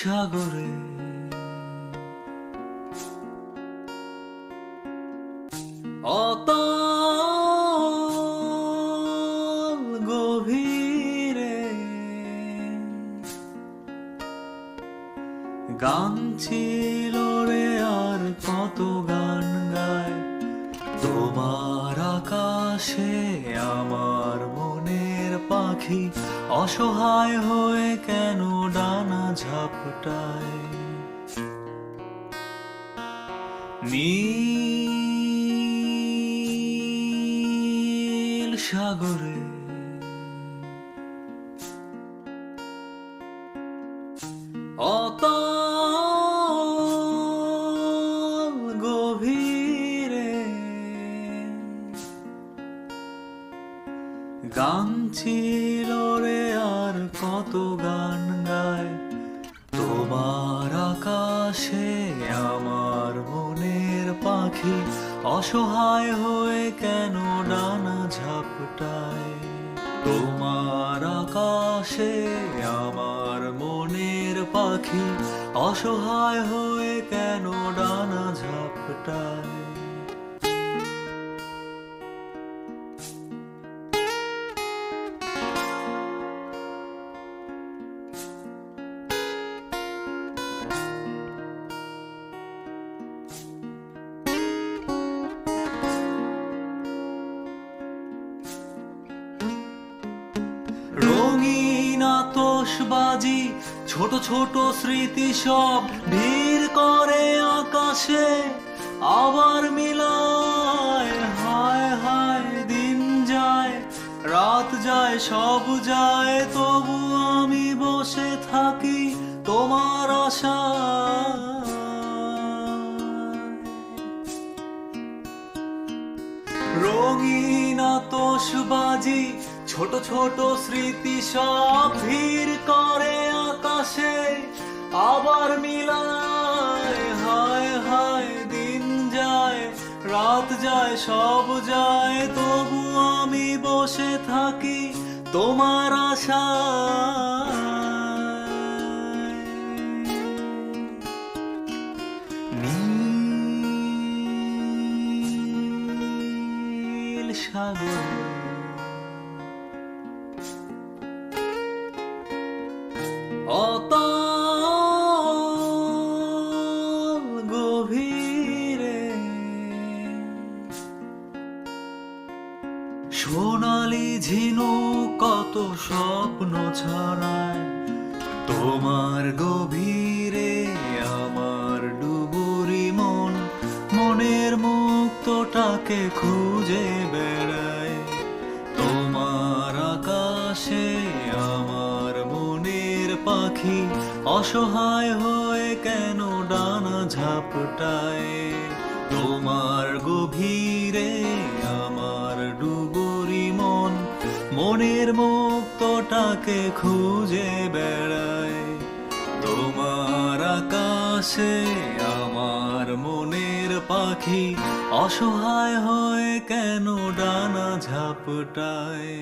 সাগরে অতল গভীরে গান ছিল রে আর কত গান গায় তোমার আকাশে আমার মনের পাখি অসহায় হয়ে কেন ডানা ঝাপটায় নীল সাগরে অতল গভীরে গান ছিল রে আর কত গান গায় তোমার আকাশে আমার মনের পাখি অসহায় হয়ে কেন ডানা ঝাপটায় তোমার আকাশে আমার মনের পাখি অসহায় হয়ে কেন ডানা ঝাপটায় রঙিন আতশবাজি ছোট ছোট স্মৃতি সব ভিড় করে আকাশে আবার মিলায় হায় হায় দিন যায় রাত যায় সব যায় তবু আমি বসে থাকি তোমার আশায় রঙিন আতশবাজি ছোট ছোট স্মৃতি সব ভিড় করে আকাশে আবার মিলায় হায় হায় দিন যায় রাত যায় সব যায় তবু আমি বসে থাকি তোমার আশায় নীল সাগর অতল গভীরে সোনালি ঝিনুক কত স্বপ্ন ছড়ায় তোমার গভীরে আমার ডুবুরি মন মনের মুক্তটাকে খুঁজে বেড়ায় তোমার আকাশে আমার মনের পাখি অসহায় হয়ে কেন ডানা ঝাপটায় তোমার গভীরে আমার ডুবুরি মন মনের মুক্তটাকে খুঁজে বেড়ায় তোমার আকাশে আমার মনের পাখি অসহায় হয়ে কেন ডানা ঝাপটায়।